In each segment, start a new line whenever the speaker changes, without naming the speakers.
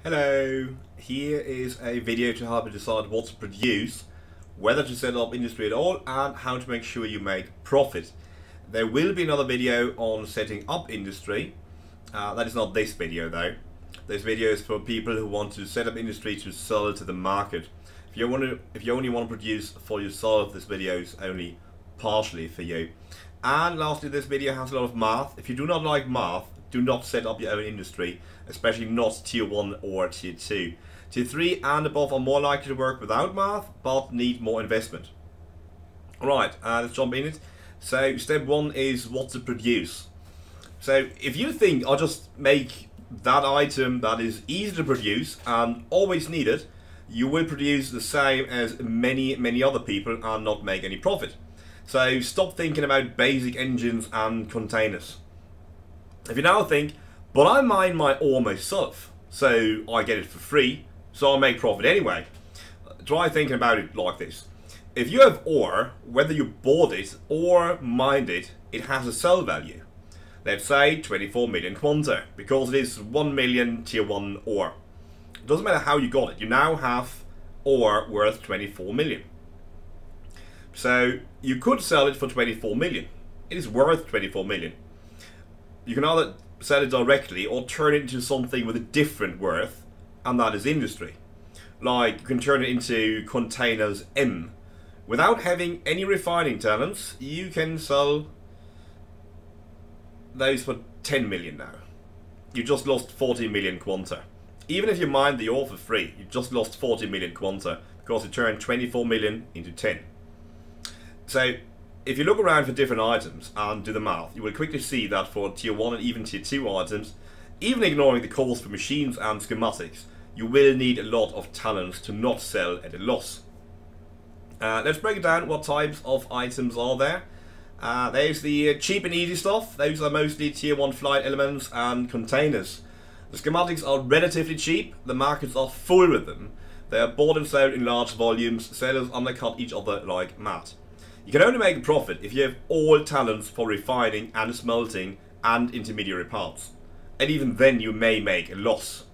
Hello, here is a video to help you decide what to produce, whether to set up industry at all, and how to make sure you make profit. There will be another video on setting up industry. That is not this video though. This video is for people who want to set up industry to sell to the market. If you only want to produce for yourself, this video is only partially for you. And lastly, this video has a lot of math. If you do not like math, do not set up your own industry, especially not tier 1 or tier 2. Tier 3 and above are more likely to work without math, but need more investment. Alright, let's jump in it. So step 1 is what to produce. So if you think I'll just make that item that is easy to produce and always needed, you will produce the same as many other people and not make any profit. So stop thinking about basic engines and containers. If you now think, but I mine my ore myself, so I get it for free, so I'll make profit anyway. Try thinking about it like this. If you have ore, whether you bought it or mined it, it has a sell value. Let's say 24 million quanta, because it is 1 million tier 1 ore. It doesn't matter how you got it, you now have ore worth 24 million. So you could sell it for 24 million. It is worth 24 million. You can either sell it directly or turn it into something with a different worth, and that is industry. Like, you can turn it into containers M. Without having any refining talents, you can sell those for 10 million now. You just lost 40 million quanta. Even if you mined the ore for free, you just lost 40 million quanta because you turned 24 million into 10. So, if you look around for different items and do the math, you will quickly see that for tier 1 and even tier 2 items, even ignoring the cost for machines and schematics, you will need a lot of talents to not sell at a loss. Let's break it down what types of items are there. There's the cheap and easy stuff. Those are mostly tier 1 flight elements and containers. The schematics are relatively cheap, the markets are full with them. They are bought and sold in large volumes, sellers undercut each other like mad. You can only make a profit if you have all talents for refining and smelting and intermediary parts. And even then you may make a loss.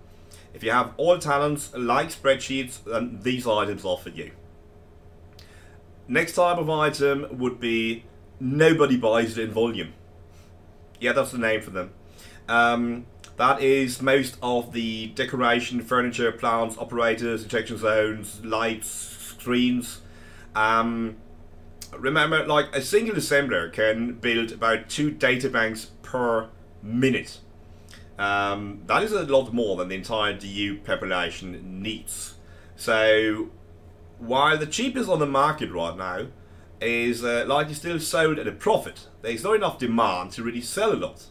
If you have all talents like spreadsheets, then these items are for you. Next type of item would be nobody buys it in volume. Yeah, that's the name for them. That is most of the decoration, furniture, plants, operators, injection zones, lights, screens. Remember, like, a single assembler can build about 2 databanks per minute. That is a lot more than the entire DU population needs. So, while the cheapest on the market right now is likely still sold at a profit, there's not enough demand to really sell a lot.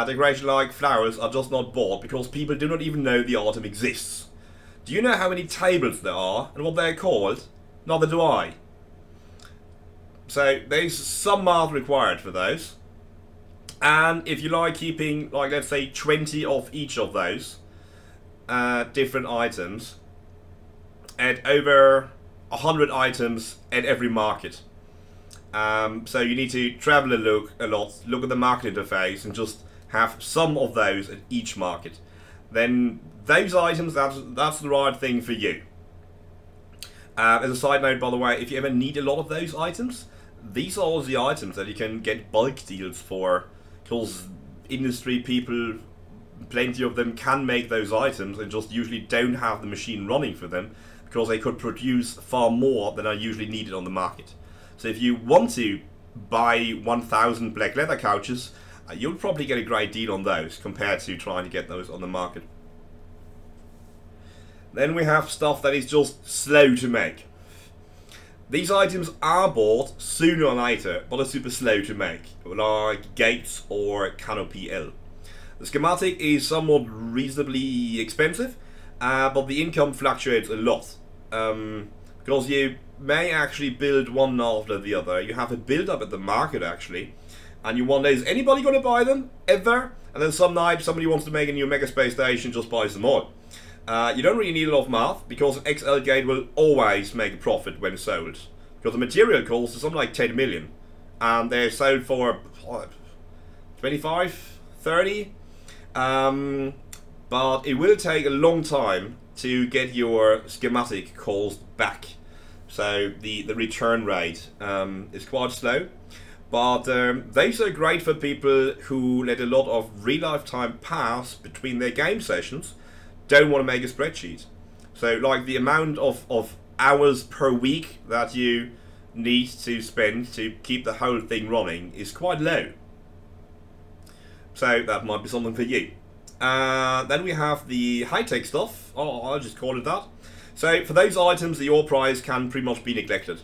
Decoration like flowers are just not bought because people do not even know the item exists. Do you know how many tables there are and what they're called? Neither do I. So there's some math required for those. And if you like keeping, like, let's say 20 of each of those different items at over 100 items at every market. So you need to travel a lot, look at the market interface and just have some of those at each market. Then those items, that's the right thing for you. As a side note, by the way, if you ever need a lot of those items, these are the items that you can get bulk deals for, because industry people, plenty of them, can make those items and just usually don't have the machine running for them because they could produce far more than are usually needed on the market. So if you want to buy 1,000 black leather couches, you'll probably get a great deal on those compared to trying to get those on the market. Then we have stuff that is just slow to make. These items are bought sooner or later, but are super slow to make, like gates or canopy L. The schematic is somewhat reasonably expensive, but the income fluctuates a lot. Because you may actually build one after the other. You have a build up at the market actually, and you wonder, is anybody going to buy them ever? And then some night somebody wants to make a new mega space station, just buys them all. You don't really need a lot of math, because an XL gate will always make a profit when sold. Because the material cost is something like 10 million. And they're sold for 25, 30. but it will take a long time to get your schematic calls back. So the return rate is quite slow. But these are great for people who let a lot of real life time pass between their game sessions, don't want to make a spreadsheet. So like the amount of hours per week that you need to spend to keep the whole thing running is quite low. So that might be something for you. Then we have the high-tech stuff. Oh, I'll just call it that. So for those items, the ore price can pretty much be neglected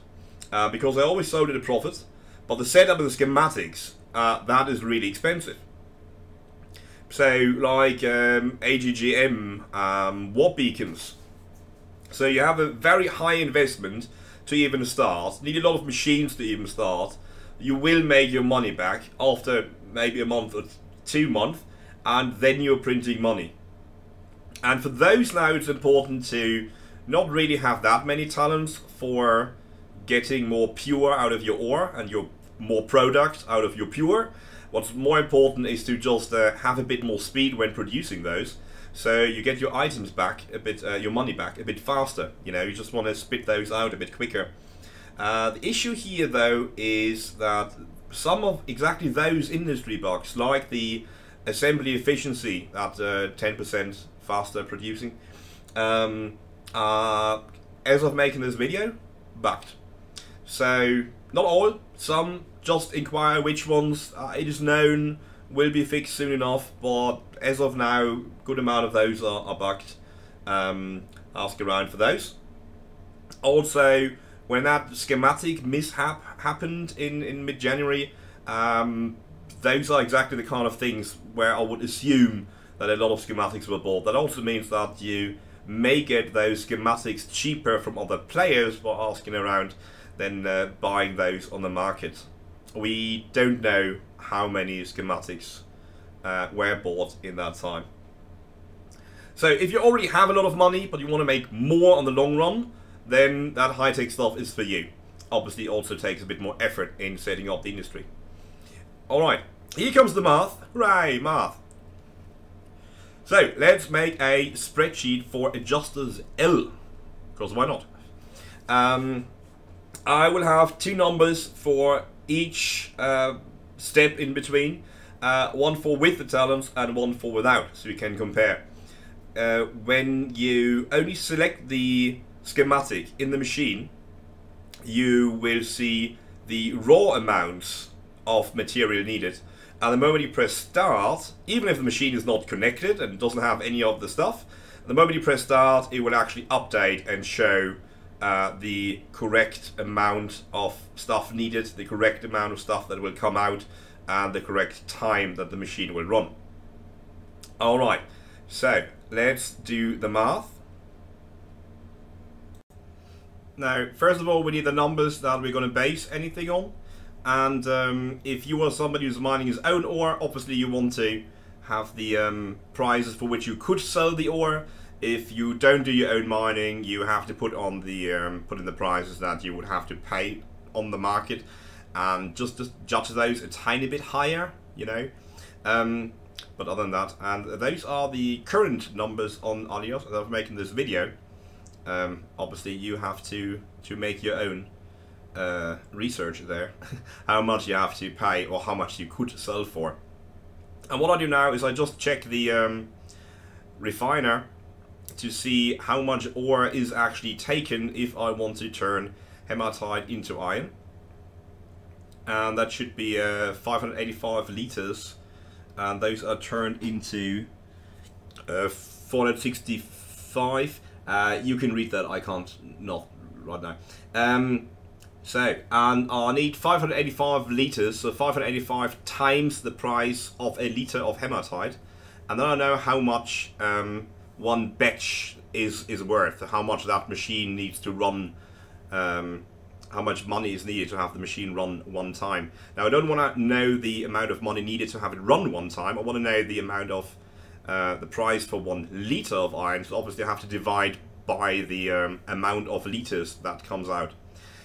because they always sold at a profit. But the setup of the schematics, that is really expensive. So like AGGM, warp beacons. So you have a very high investment to even start. Need a lot of machines to even start. You will make your money back after maybe a month or 2 months, and then you're printing money. And for those now, it's important to not really have that many talents for getting more pure out of your ore and your more product out of your pure. What's more important is to just have a bit more speed when producing those, so you get your items back a bit, your money back a bit faster. You know, you just want to spit those out a bit quicker. The issue here though is that some of exactly those industry bugs, like the assembly efficiency at 10% faster producing, as of making this video, bugged. So not all, some just inquire which ones it is known will be fixed soon enough, but as of now, good amount of those are bugged. Ask around for those. Also, when that schematic mishap happened in mid-January, those are exactly the kind of things where I would assume that a lot of schematics were bought. That also means that you may get those schematics cheaper from other players by asking around than buying those on the market. We don't know how many schematics were bought in that time. So if you already have a lot of money but you want to make more on the long run, then that high-tech stuff is for you. Obviously also takes a bit more effort in setting up the industry. Alright, here comes the math. Hooray, math. So let's make a spreadsheet for adjusters L, because why not? I will have 2 numbers for each step in between, one for with the talents and one for without, so we can compare. When you only select the schematic in the machine, you will see the raw amounts of material needed, and the moment you press start, even if the machine is not connected and doesn't have any of the stuff, the moment you press start, it will actually update and show the correct amount of stuff needed, the correct amount of stuff that will come out, and the correct time that the machine will run. Alright, so let's do the math. Now, first of all, we need the numbers that we're going to base anything on. And if you are somebody who's mining his own ore, obviously you want to have the prices for which you could sell the ore. If you don't do your own mining, you have to put on the put in the prices that you would have to pay on the market, and just judge those a tiny bit higher, you know. But other than that, and those are the current numbers on Alios that I'm making this video. Obviously, you have to make your own research there, how much you have to pay or how much you could sell for. And what I do now is I just check the refiner to see how much ore is actually taken if I want to turn hematite into iron. And that should be 585 liters, and those are turned into 465. You can read that, I can't, not right now. So, and I need 585 liters, so 585 times the price of a liter of hematite, and then I know how much one batch is worth, how much that machine needs to run, how much money is needed to have the machine run one time. Now, I don't want to know the amount of money needed to have it run one time. I want to know the amount of the price for 1 liter of iron. So obviously I have to divide by the amount of liters that comes out.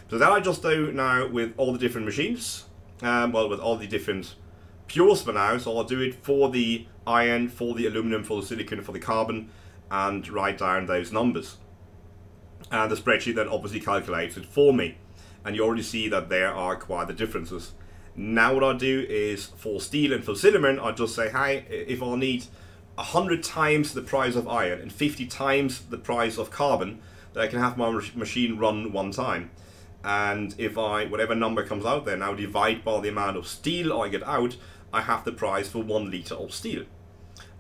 So that I just do now with all the different machines, well, with all the different pures for now, so I'll do it for the iron, for the aluminum, for the silicon, for the carbon, and write down those numbers. And the spreadsheet then obviously calculates it for me. And you already see that there are quite the differences. Now what I do is, for steel and for silicon, I just say, hey, if I need 100 times the price of iron and 50 times the price of carbon, then I can have my machine run one time. And if whatever number comes out there, now divide by the amount of steel I get out, I have the price for 1 liter of steel.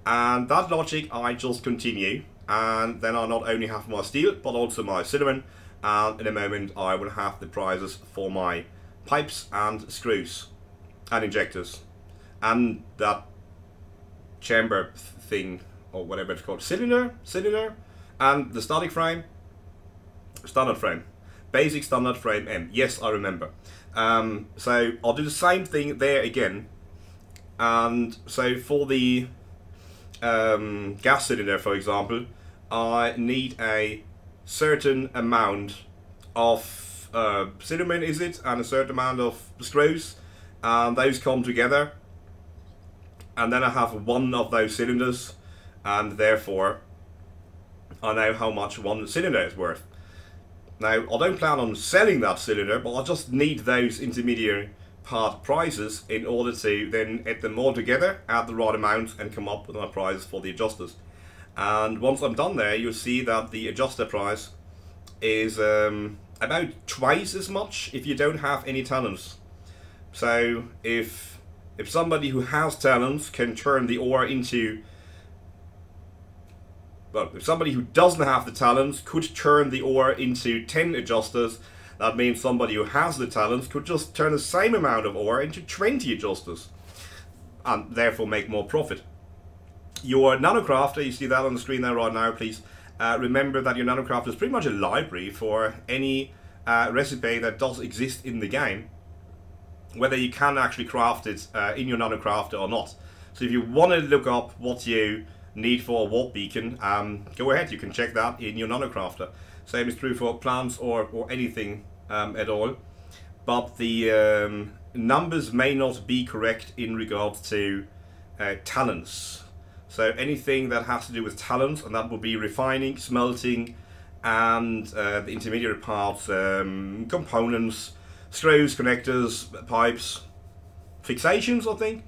And that logic I just continue, and then I not only have my steel but also my silicon, and in a moment I will have the prices for my pipes and screws and injectors and that chamber thing, or whatever it's called, cylinder, and the standard frame, basic standard frame M. Yes, I remember. So I'll do the same thing there again. And so for the gas cylinder, for example, I need a certain amount of cinnamon, is it, and a certain amount of screws, and those come together, and then I have one of those cylinders, and therefore I know how much one cylinder is worth. Now, I don't plan on selling that cylinder, but I just need those intermediary part prices in order to then add them all together, add the right amount, and come up with my prices for the adjusters. And once I'm done there, you'll see that the adjuster price is about twice as much if you don't have any talents. So if somebody who has talents can turn the ore into, well, if somebody who doesn't have the talents could turn the ore into 10 adjusters, that means somebody who has the talents could just turn the same amount of ore into 20 adjusters, and therefore make more profit. Your nanocrafter, you see that on the screen there right now, please remember that your nanocrafter is pretty much a library for any recipe that does exist in the game, whether you can actually craft it in your nanocrafter or not. So if you want to look up what you need for a warp beacon, go ahead, you can check that in your nanocrafter. Same is true for plants or anything at all. But the numbers may not be correct in regards to talents. So anything that has to do with talents, and that will be refining, smelting, and the intermediary parts, components, screws, connectors, pipes, fixations, I think.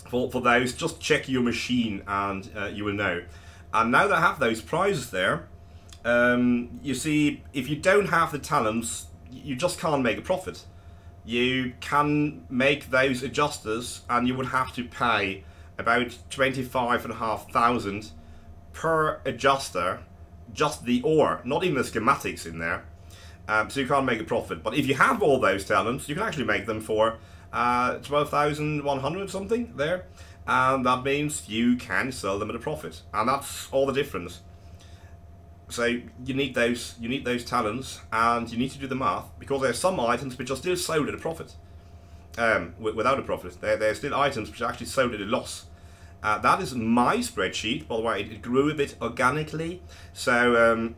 For those, just check your machine and you will know. And now that I have those prizes there, you see, if you don't have the talents, you just can't make a profit. You can make those adjusters, and you would have to pay about 25,500 per adjuster, just the ore, not even the schematics in there. So you can't make a profit. But if you have all those talents, you can actually make them for 12,100 something there, and that means you can sell them at a profit, and that's all the difference. So you need those talents, and you need to do the math, because there are some items which are still sold at a profit, without a profit. They're still items which are actually sold at a loss. That is my spreadsheet, by the way. It grew a bit organically, so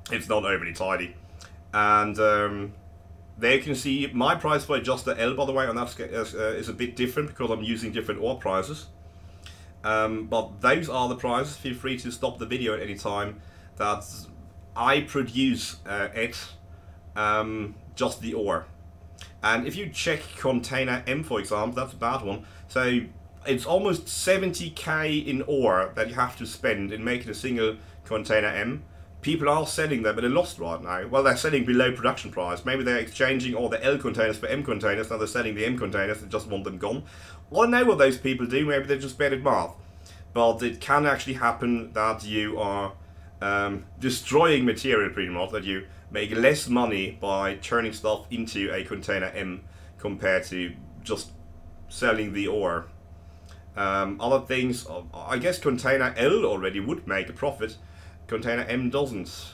it's not overly tidy. And there you can see my price for adjuster L, by the way, and that is a bit different because I'm using different ore prices. But those are the prices. Feel free to stop the video at any time that I produce just the ore. And if you check container M, for example, that's a bad one. So it's almost 70k in ore that you have to spend in making a single container M. People are selling them at a loss right now. Well, they're selling below production price. Maybe they're exchanging all the L containers for M containers. Now they're selling the M containers. They just want them gone. I don't know what those people do. Maybe they're just bad at math. But it can actually happen that you are destroying material pretty much. That you make less money by turning stuff into a container M compared to just selling the ore. Other things, I guess container L already would make a profit. Container M doesn't.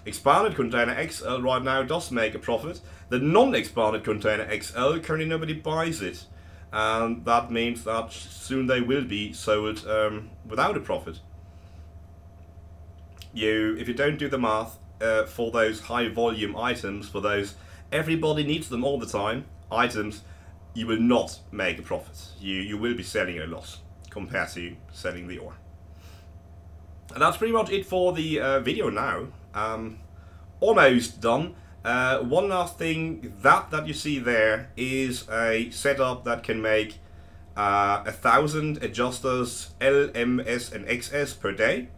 Expanded container XL right now does make a profit. The non-expanded container XL, currently nobody buys it. And that means that soon they will be sold without a profit. If you don't do the math for those high volume items, for those everybody needs them all the time items, you will not make a profit. You will be selling at a loss compared to selling the ore. And that's pretty much it for the video now. Almost done. One last thing, that you see there is a setup that can make 1,000 adjusters L, M, S and XS per day.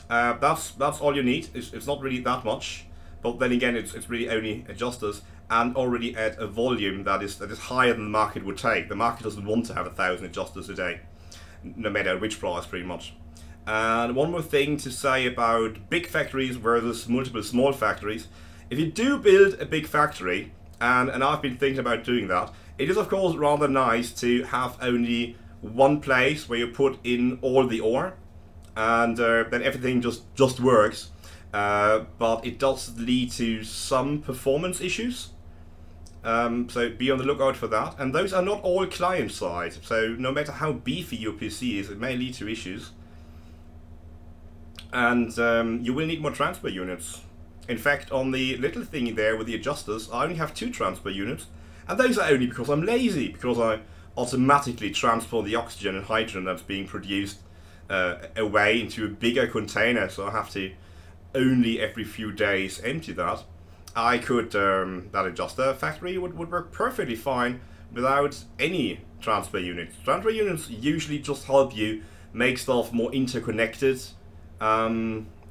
That's all you need. It's not really that much, but then again it's really only adjusters, and already at a volume that is higher than the market would take. The market doesn't want to have 1,000 adjusters a day, no matter which price, pretty much. And one more thing to say about big factories versus multiple small factories. If you do build a big factory, and I've been thinking about doing that, it is of course rather nice to have only one place where you put in all the ore, and then everything just works. But it does lead to some performance issues. So be on the lookout for that. And those are not all client side, so no matter how beefy your PC is, it may lead to issues. And you will need more transfer units. In fact, on the little thingy there with the adjusters, I only have 2 transfer units, and those are only because I'm lazy, because I automatically transfer the oxygen and hydrogen that's being produced away into a bigger container, so I have to only every few days empty that. I could, that adjuster factory would work perfectly fine without any transfer units. Transfer units usually just help you make stuff more interconnected,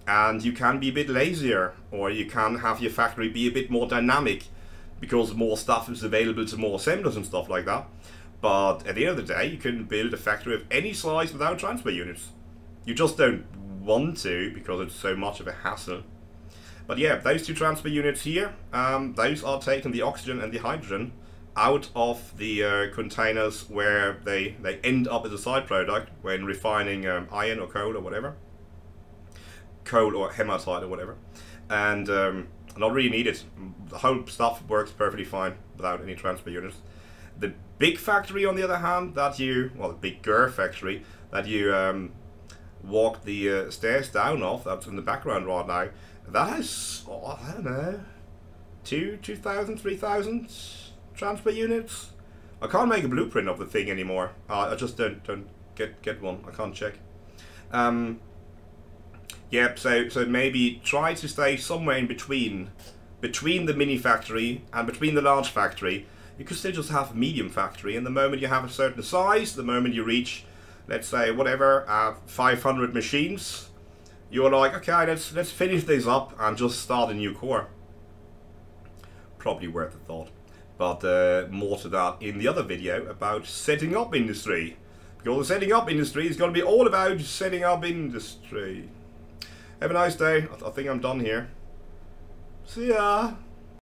and you can be a bit lazier, or you can have your factory be a bit more dynamic because more stuff is available to more assemblers and stuff like that. But at the end of the day, you can build a factory of any size without transfer units. You just don't want to because it's so much of a hassle. But yeah, those 2 transfer units here, those are taking the oxygen and the hydrogen out of the containers where they end up as a side product when refining iron or coal or whatever. Coal or hematite or whatever. And not really needed. The whole stuff works perfectly fine without any transfer units. The big factory, on the other hand, that you, well, the bigger factory that you walk the stairs down off, that's in the background right now, that has, oh, I don't know, 2,000, 3,000 transfer units. I can't make a blueprint of the thing anymore. I just don't get one. I can't check. Yep, so maybe try to stay somewhere in between the mini factory and between the large factory. You could still just have a medium factory, and the moment you have a certain size, the moment you reach, let's say, whatever, 500 machines, you're like, okay, let's finish this up and just start a new core. Probably worth a thought. But more to that in the other video about setting up industry. Because the setting up industry is going to be all about setting up industry. Have a nice day. I think I'm done here. See ya!